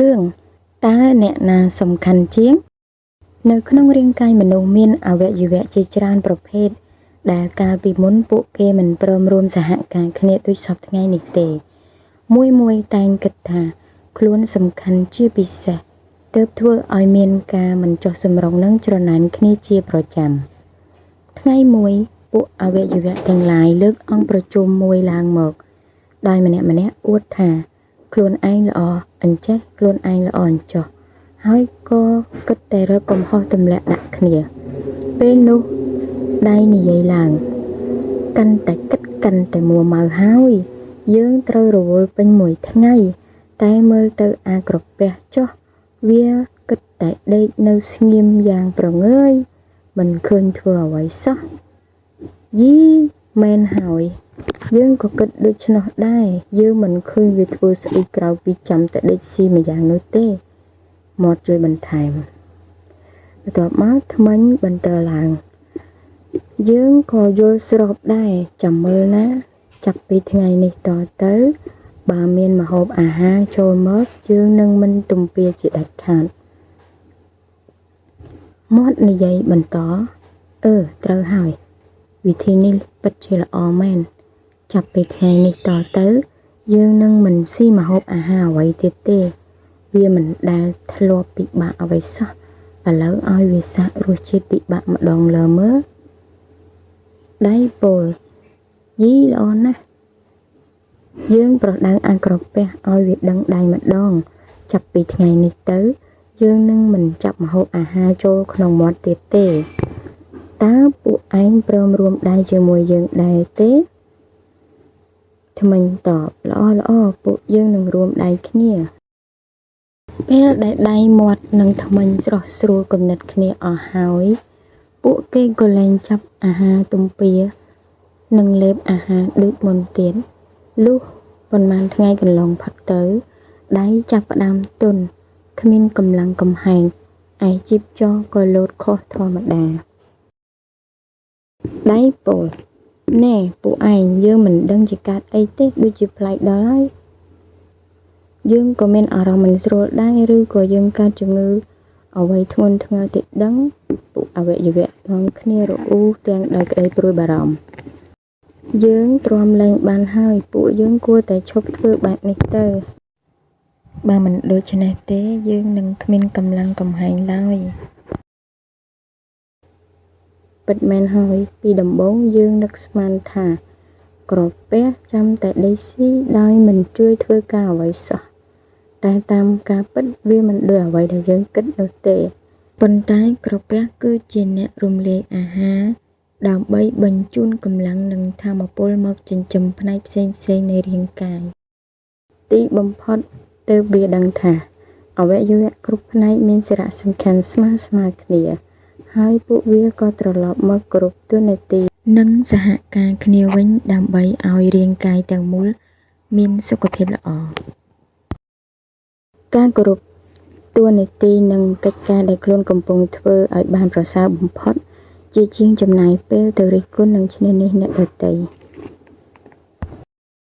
រឿងតើអ្នកណាសំខាន់ជាងនៅក្នុងរាងកាយមនុស្សមានអវយវៈជាច្រើនប្រភេទដែលកាលពីមុនពួកគេមិនព្រមរួមសហការគ្នាដូចសពថ្ងៃនេះទេមួយតែងគិតថាខ្លួនសំខាន់ជាពិសេសទើបធ្វើឲ្យមានការមិនចុះសម្រុងនឹងច្រណែនគ្នាជាប្រចាំថ្ងៃមួយពួកអវយវៈទាំងឡាយលើកអង្គប្រជុំមួយឡើងមកដោយម្នាក់អួតថាខ្លួនឯងល្អអញ្ចេះខ្លួនឯងល្អអញ្ចោះហើយក៏គិតតែរកកំហុសទម្លាក់ដាក់គ្នាពេលនោះដៃនិយាយឡើងកាន់តែគិតកាន់តែមួម៉ៅហើយយើងត្រូវរវល់ពេញមួយថ្ងៃតែមើលទៅអាក្រពះចុះវាគិតតែដេកនៅស្ងៀមយ៉ាងប្រងើយមិនឃើញធ្វើអ្វីសោះយីមែនហើយយើងក៏គិតដូច្នោះដែរយើងមិនឃើញវាធ្វើស្អីក្រៅពីចាំតែដេកស៊ីម្យ៉ាងនោះទេមាត់ជួយបន្ថែមបន្ទាប់មកថ្មិញបន្តឡើងយើងក៏យល់ស្របដែរចាំមើលណាចាប់ពីថ្ងៃនេះតទៅបើមានម្ហូបអាហារចូលមកយើងនឹងមិនទំពាជាដាច់ខាតមាត់និយាយបន្តត្រូវហើយវិធីនេះពិតជាល្អមែនចាប់ពីថ្ងៃនេះតទៅយើងនឹងមិនស៊ីម្ហូបអាហារអ្វីទៀតទេវាមិនដែលធ្លាប់ពិបាកអ្វីសោះឥឡូវឲ្យវាសាករសជាតិពិបាកម្ដងលើមើលដៃពោលយីល្អណាស់យើងប្រដៅអាក្រពះឲ្យវាដឹងដៃម្ដងចាប់ពីថ្ងៃនេះទៅយើងនឹងមិនចាប់ម្ហូបអាហារចូលក្នុងមាត់ទៀតទេតើពួកឯងព្រមរួមដៃជាមួយយើងដែរទេថ្មិញតបល្អពួកយើងនឹងរួមដៃគ្នាពេលដែលដៃមាត់និងថ្មិញស្រស់ស្រួលគំនិតគ្នាអស់ហើយពួកគេក៏លែងចាប់អាហារទំពានិងលេបអាហារដូចមុនទៀតលុះប៉ុន្មានថ្ងៃកន្លងផុតទៅដៃចាប់ផ្ដើមទន់គ្មានកម្លាំងកំហែងឯជីបចរក៏លោតខុសធម្មតាដៃពោលណែពួកឯងយើងមិនដឹងជាកើតអីទេដូចជាប្លែកដល់ហើយយើងក៏មានអារម្មណ៍មិនស្រួលដែរឬក៏យើងកើតជំងឺអ្វីធ្ងន់ធ្ងរតិចដឹងពួកអវយវៈនាំគ្នារអ៊ូទាំងដោយក្តីព្រួយបារម្ភយើងទ្រាំលែងបានហើយពួកយើងគួរតែឈប់ធ្វើបែបនេះទៅបើមិនដូច្នេះទេយើងនឹងគ្មានកម្លាំងកំហែងឡើយពិតមែនហើយពីដំបូងយើងនឹកស្មានថាក្រពះចាំតែដេកស៊ីដោយមិនជួយធ្វើការអ្វីសោះតែតាមការពិតវាមិនដូចអ្វីដែលយើងគិតនោះទេប៉ុន្តែក្រពះគឺជាអ្នករំលាយអាហារដើម្បីបញ្ជូនកម្លាំងនិងថាមពលមកចិញ្ចឹមផ្នែកផ្សេងៗនៃរាងកាយទីបំផុតទើបវាដឹងថាអវយវៈគ្រប់ផ្នែកមានសារៈសំខាន់ស្មើគ្នាហើយពួកវាក៏ត្រឡប់មកគ្រប់តួនាទីនិងសហការគ្នាវិញដើម្បីឲ្យរាងកាយទាំងមូលមានសុខភាពល្អការគោរពតួនាទីនិងកិច្ចការដែលខ្លួនកំពុងធ្វើឲ្យបានប្រសើរបំផុតជាជាងចំណាយពេលទៅរិះគន់និងឈ្នានីសអ្នកដទៃ